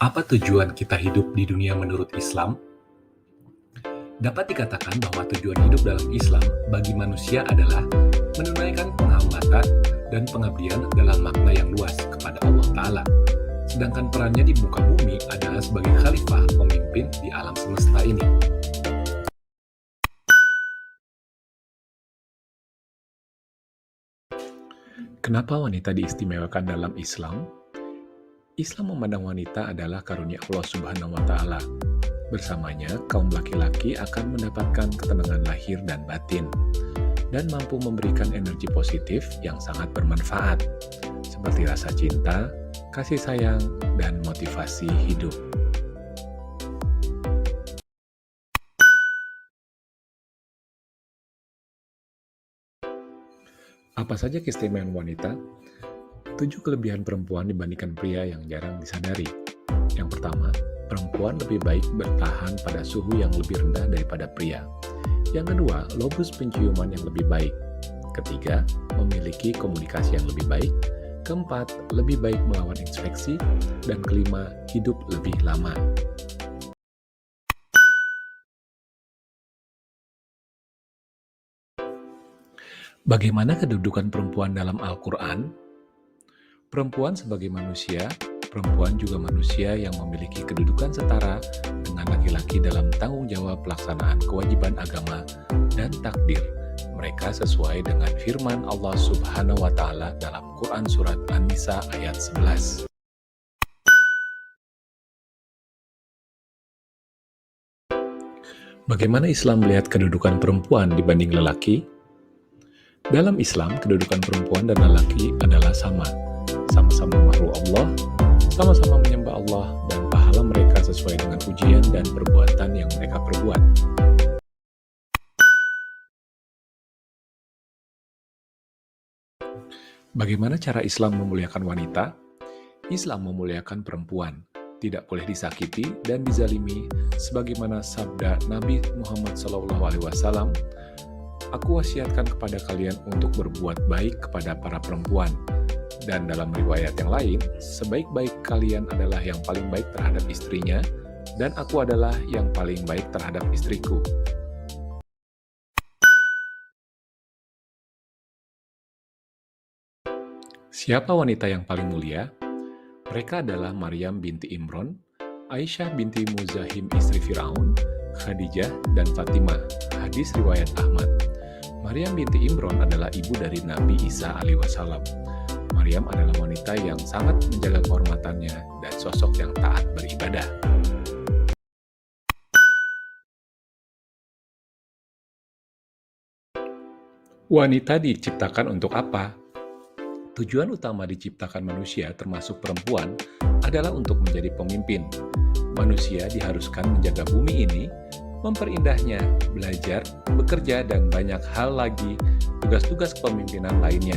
Apa tujuan kita hidup di dunia menurut Islam? Dapat dikatakan bahwa tujuan hidup dalam Islam bagi manusia adalah menunaikan penghambatan dan pengabdian dalam makna yang luas kepada Allah Ta'ala. Sedangkan perannya di muka bumi adalah sebagai khalifah pemimpin di alam semesta ini. Kenapa wanita diistimewakan dalam Islam? Islam memandang wanita adalah karunia Allah Subhanahu wa Ta'ala. Bersamanya, kaum laki-laki akan mendapatkan ketenangan lahir dan batin, dan mampu memberikan energi positif yang sangat bermanfaat, seperti rasa cinta, kasih sayang, dan motivasi hidup. Apa saja keistimewaan wanita? 7 kelebihan perempuan dibandingkan pria yang jarang disadari. Yang pertama, perempuan lebih baik bertahan pada suhu yang lebih rendah daripada pria. Yang kedua, lobus penciuman yang lebih baik. Ketiga, memiliki komunikasi yang lebih baik. Keempat, lebih baik melawan infeksi. Dan kelima, hidup lebih lama. Bagaimana kedudukan perempuan dalam Al-Quran? Perempuan sebagai manusia, perempuan juga manusia yang memiliki kedudukan setara dengan laki-laki dalam tanggung jawab pelaksanaan kewajiban agama dan takdir mereka sesuai dengan firman Allah Subhanahu wa Ta'ala dalam Quran Surat An-Nisa ayat 11. Bagaimana Islam melihat kedudukan perempuan dibanding lelaki? Dalam Islam, kedudukan perempuan dan lelaki adalah sama-sama makhluk Allah, sama-sama menyembah Allah, dan pahala mereka sesuai dengan ujian dan perbuatan yang mereka perbuat. Bagaimana cara Islam memuliakan wanita? Islam memuliakan perempuan, tidak boleh disakiti dan dizalimi, sebagaimana sabda Nabi Muhammad SAW, "Aku wasiatkan kepada kalian untuk berbuat baik kepada para perempuan." Dan dalam riwayat yang lain, sebaik-baik kalian adalah yang paling baik terhadap istrinya, dan aku adalah yang paling baik terhadap istriku. Siapa wanita yang paling mulia? Mereka adalah Maryam binti Imron, Aisyah binti Muzahim istri Firaun, Khadijah, dan Fatimah. Hadis riwayat Ahmad. Maryam binti Imron adalah ibu dari Nabi Isa alaihissalam. Maryam adalah wanita yang sangat menjaga kehormatannya dan sosok yang taat beribadah. Wanita diciptakan untuk apa? Tujuan utama diciptakan manusia, termasuk perempuan, adalah untuk menjadi pemimpin. Manusia diharuskan menjaga bumi ini, memperindahnya, belajar, bekerja, dan banyak hal lagi tugas-tugas kepemimpinan lainnya.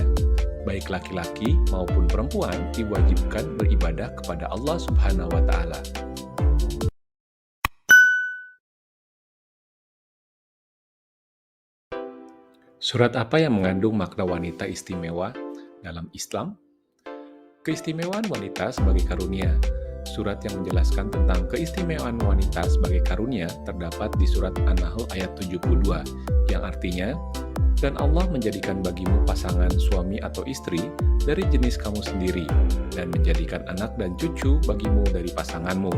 Baik laki-laki maupun perempuan diwajibkan beribadah kepada Allah Subhanahu wa Ta'ala. Surat apa yang mengandung makna wanita istimewa dalam Islam? Keistimewaan wanita sebagai karunia. Surat yang menjelaskan tentang keistimewaan wanita sebagai karunia terdapat di surat An-Nahl ayat 72, yang artinya, "Dan Allah menjadikan bagimu pasangan suami atau istri dari jenis kamu sendiri, dan menjadikan anak dan cucu bagimu dari pasanganmu,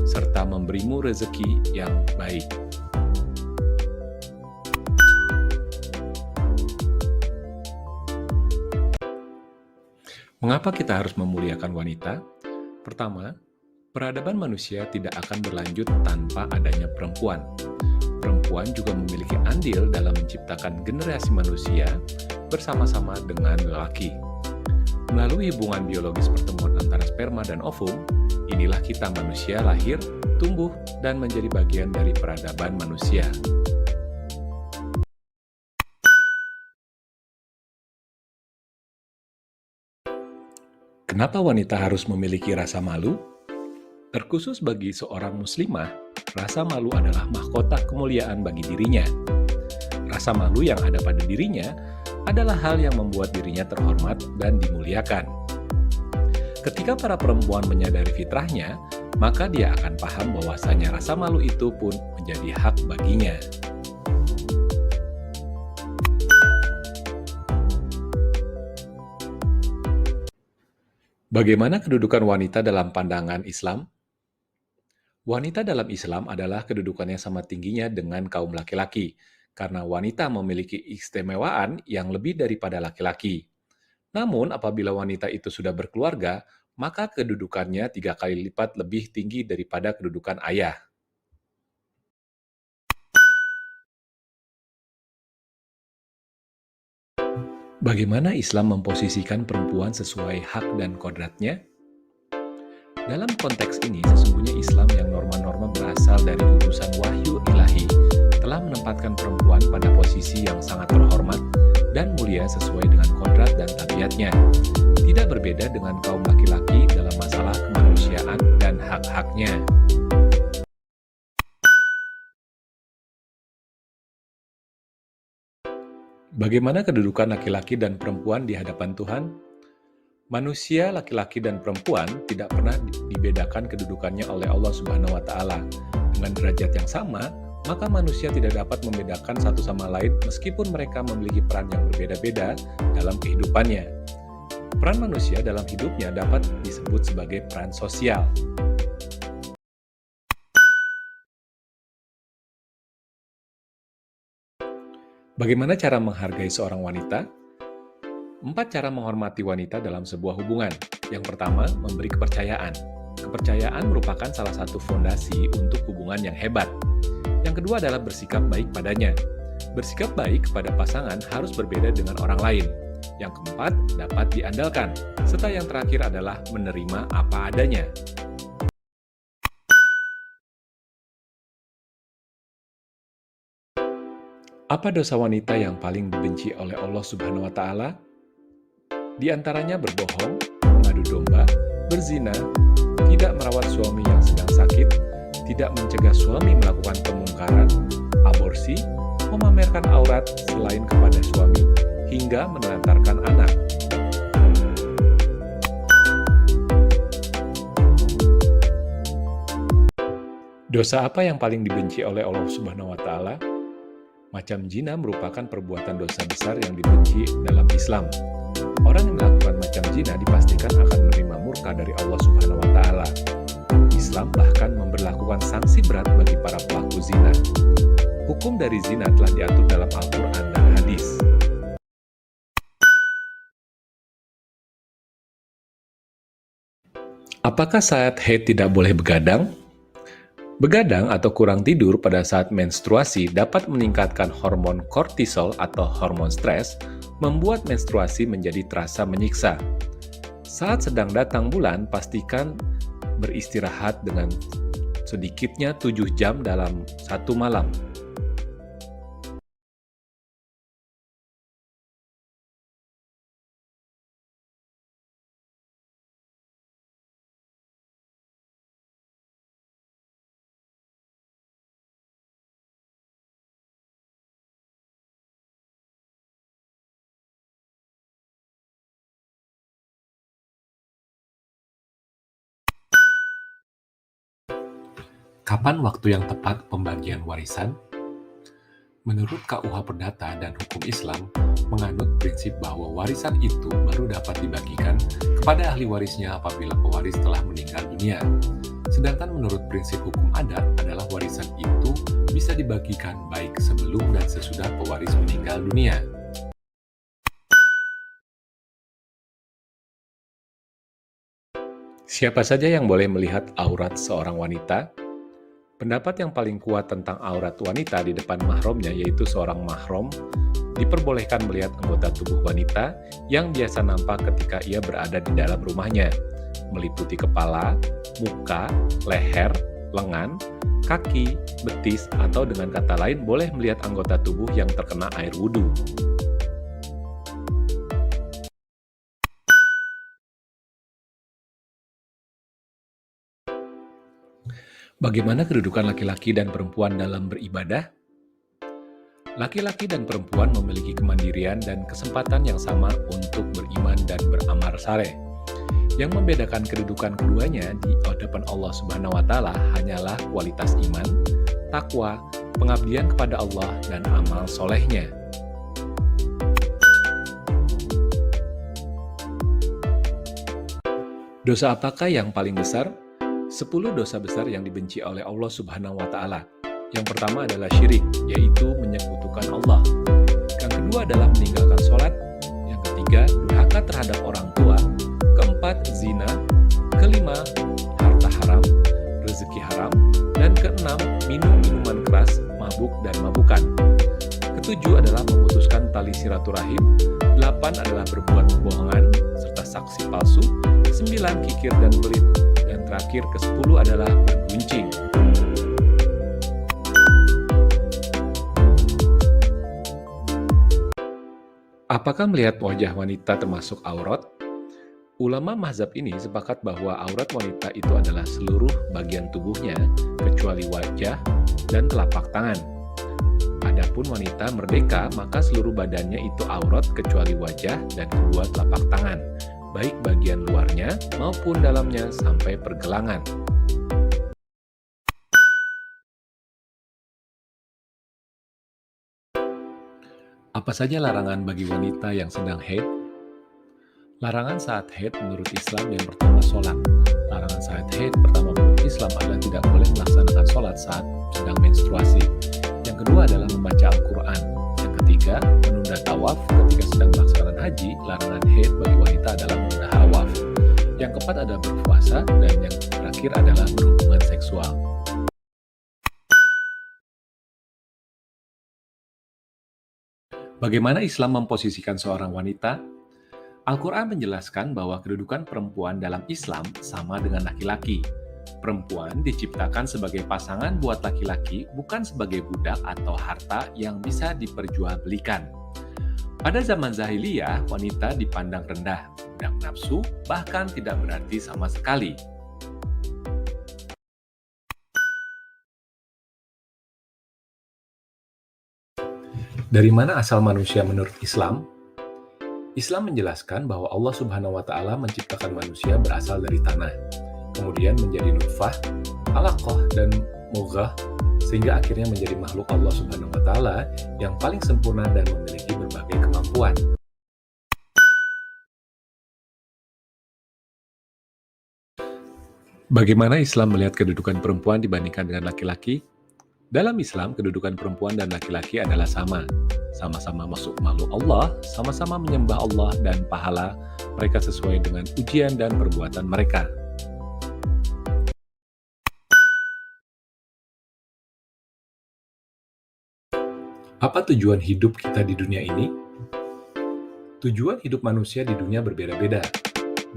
serta memberimu rezeki yang baik." Mengapa kita harus memuliakan wanita? Pertama, peradaban manusia tidak akan berlanjut tanpa adanya perempuan. Perempuan juga memiliki andil dalam menciptakan generasi manusia bersama-sama dengan lelaki. Melalui hubungan biologis pertemuan antara sperma dan ovum, inilah kita manusia lahir, tumbuh, dan menjadi bagian dari peradaban manusia. Kenapa wanita harus memiliki rasa malu? Terkhusus bagi seorang muslimah, rasa malu adalah mahkota kemuliaan bagi dirinya. Rasa malu yang ada pada dirinya adalah hal yang membuat dirinya terhormat dan dimuliakan. Ketika para perempuan menyadari fitrahnya, maka dia akan paham bahwasanya rasa malu itu pun menjadi hak baginya. Bagaimana kedudukan wanita dalam pandangan Islam? Wanita dalam Islam adalah kedudukannya sama tingginya dengan kaum laki-laki, karena wanita memiliki keistimewaan yang lebih daripada laki-laki. Namun, apabila wanita itu sudah berkeluarga, maka kedudukannya 3 kali lipat lebih tinggi daripada kedudukan ayah. Bagaimana Islam memposisikan perempuan sesuai hak dan kodratnya? Dalam konteks ini, sesungguhnya Islam yang norma-norma berasal dari gugusan wahyu ilahi telah menempatkan perempuan pada posisi yang sangat terhormat dan mulia sesuai dengan kodrat dan tabiatnya. Tidak berbeda dengan kaum laki-laki dalam masalah kemanusiaan dan hak-haknya. Bagaimana kedudukan laki-laki dan perempuan di hadapan Tuhan? Manusia, laki-laki dan perempuan tidak pernah dibedakan kedudukannya oleh Allah Subhanahu wa Ta'ala. Dengan derajat yang sama, maka manusia tidak dapat membedakan satu sama lain meskipun mereka memiliki peran yang berbeda-beda dalam kehidupannya. Peran manusia dalam hidupnya dapat disebut sebagai peran sosial. Bagaimana cara menghargai seorang wanita? 4 cara menghormati wanita dalam sebuah hubungan. Yang pertama, memberi kepercayaan. Kepercayaan merupakan salah satu fondasi untuk hubungan yang hebat. Yang kedua adalah bersikap baik padanya. Bersikap baik kepada pasangan harus berbeda dengan orang lain. Yang keempat, dapat diandalkan. Serta yang terakhir adalah menerima apa adanya. Apa dosa wanita yang paling dibenci oleh Allah Subhanahu wa Ta'ala? Di antaranya berbohong, mengadu domba, berzina, tidak merawat suami yang sedang sakit, tidak mencegah suami melakukan kemungkaran, aborsi, memamerkan aurat selain kepada suami, hingga menelantarkan anak. Dosa apa yang paling dibenci oleh Allah Subhanahu wa Ta'ala? Macam zina merupakan perbuatan dosa besar yang dibenci dalam Islam. Orang yang melakukan macam zina dipastikan akan menerima murka dari Allah Subhanahu wa Ta'ala. Islam bahkan memberlakukan sanksi berat bagi para pelaku zina. Hukum dari zina telah diatur dalam Al-Quran dan hadis. Apakah saat haid tidak boleh begadang? Begadang atau kurang tidur pada saat menstruasi dapat meningkatkan hormon kortisol atau hormon stres, membuat menstruasi menjadi terasa menyiksa. Saat sedang datang bulan, pastikan beristirahat dengan sedikitnya 7 jam dalam satu malam. Kapan waktu yang tepat pembagian warisan? Menurut KUH Perdata dan Hukum Islam, menganut prinsip bahwa warisan itu baru dapat dibagikan kepada ahli warisnya apabila pewaris telah meninggal dunia. Sedangkan menurut prinsip hukum adat adalah warisan itu bisa dibagikan baik sebelum dan sesudah pewaris meninggal dunia. Siapa saja yang boleh melihat aurat seorang wanita? Pendapat yang paling kuat tentang aurat wanita di depan mahramnya, yaitu seorang mahram, diperbolehkan melihat anggota tubuh wanita yang biasa nampak ketika ia berada di dalam rumahnya, meliputi kepala, muka, leher, lengan, kaki, betis, atau dengan kata lain boleh melihat anggota tubuh yang terkena air wudhu. Bagaimana kedudukan laki-laki dan perempuan dalam beribadah? Laki-laki dan perempuan memiliki kemandirian dan kesempatan yang sama untuk beriman dan beramal saleh. Yang membedakan kedudukan keduanya di hadapan Allah Subhanahu wa taala hanyalah kualitas iman, takwa, pengabdian kepada Allah, dan amal solehnya. Dosa apakah yang paling besar? 10 dosa besar yang dibenci oleh Allah Subhanahu wa taala. Yang pertama adalah syirik, yaitu menyekutukan Allah. Yang kedua adalah meninggalkan sholat. Yang ketiga, durhaka terhadap orang tua. Keempat, zina. Kelima, harta haram, rezeki haram. Dan keenam, minum minuman keras, mabuk dan mabukan. Ketujuh adalah memutuskan tali silaturahim. 8 adalah berbuat kebohongan serta saksi palsu. 9 kikir dan pelit. Dan terakhir ke-10 adalah berguncing. Apakah melihat wajah wanita termasuk aurat? Ulama mazhab ini sepakat bahwa aurat wanita itu adalah seluruh bagian tubuhnya, kecuali wajah dan telapak tangan. Adapun wanita merdeka, maka seluruh badannya itu aurat kecuali wajah dan kedua telapak tangan, baik bagian luarnya maupun dalamnya sampai pergelangan. Apa saja larangan bagi wanita yang sedang haid? Larangan saat haid menurut Islam yang pertama sholat. Larangan saat haid pertama menurut Islam adalah tidak boleh melaksanakan sholat saat sedang menstruasi. Yang kedua adalah membaca Al-Quran. Yang ketiga, menunda tawaf ketika sedang melaksanakan haji. Larangan haid bagi wanita adalah menunda tawaf. Yang keempat adalah berpuasa, dan yang terakhir adalah berhubungan seksual. Bagaimana Islam memposisikan seorang wanita? Al-Quran menjelaskan bahwa kedudukan perempuan dalam Islam sama dengan laki-laki. Perempuan diciptakan sebagai pasangan buat laki-laki, bukan sebagai budak atau harta yang bisa diperjualbelikan. Pada zaman jahiliyah, wanita dipandang rendah, budak nafsu, bahkan tidak berarti sama sekali. Dari mana asal manusia menurut Islam? Islam menjelaskan bahwa Allah Subhanahu wa taala menciptakan manusia berasal dari tanah, kemudian menjadi nutfah, alaqah, dan mudghah, sehingga akhirnya menjadi makhluk Allah Subhanahu wa taala yang paling sempurna dan memiliki berbagai kemampuan. Bagaimana Islam melihat kedudukan perempuan dibandingkan dengan laki-laki? Dalam Islam, kedudukan perempuan dan laki-laki adalah sama-sama masuk makhluk Allah, sama-sama menyembah Allah dan pahala mereka sesuai dengan ujian dan perbuatan mereka. Apa tujuan hidup kita di dunia ini? Tujuan hidup manusia di dunia berbeda-beda,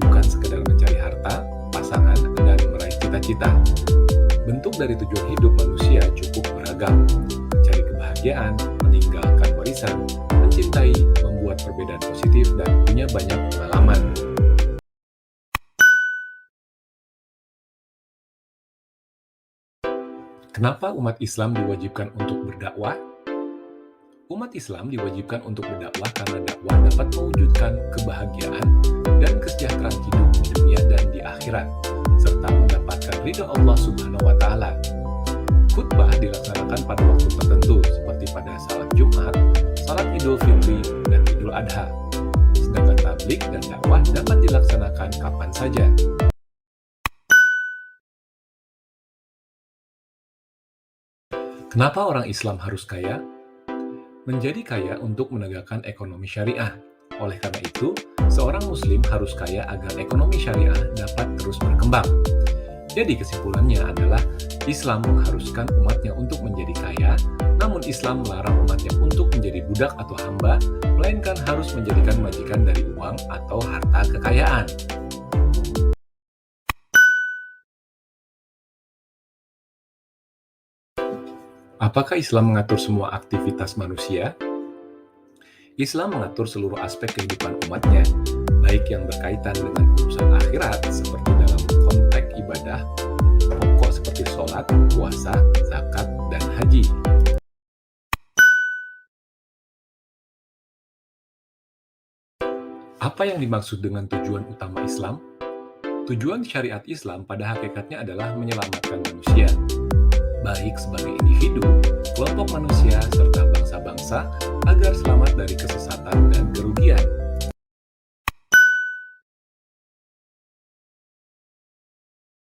bukan sekedar mencari harta, pasangan, dan meraih cita-cita. Bentuk dari tujuan hidup manusia cukup beragam, mencari kebahagiaan, meninggalkan warisan, mencintai, membuat perbedaan positif, dan punya banyak pengalaman. Kenapa umat Islam diwajibkan untuk berdakwah? Umat Islam diwajibkan untuk berdakwah karena dakwah dapat mewujudkan kebahagiaan dan kesejahteraan hidup di dunia dan di akhirat, serta mendapatkan ridha Allah Subhanahu wa taala. Khutbah dilaksanakan pada waktu tertentu seperti pada salat Jumat, salat Idul Fitri, dan Idul Adha. Sedangkan tabligh dan dakwah dapat dilaksanakan kapan saja. Kenapa orang Islam harus kaya? Menjadi kaya untuk menegakkan ekonomi syariah. Oleh karena itu, seorang muslim harus kaya agar ekonomi syariah dapat terus berkembang. Jadi kesimpulannya adalah Islam mengharuskan umatnya untuk menjadi kaya, namun Islam melarang umatnya untuk menjadi budak atau hamba, melainkan harus menjadikan majikan dari uang atau harta kekayaan. Apakah Islam mengatur semua aktivitas manusia? Islam mengatur seluruh aspek kehidupan umatnya, baik yang berkaitan dengan urusan akhirat seperti dalam konteks ibadah, pokok seperti sholat, puasa, zakat, dan haji. Apa yang dimaksud dengan tujuan utama Islam? Tujuan syariat Islam pada hakikatnya adalah menyelamatkan manusia, baik sebagai individu, kelompok manusia, serta bangsa-bangsa, agar selamat dari kesesatan dan kerugian.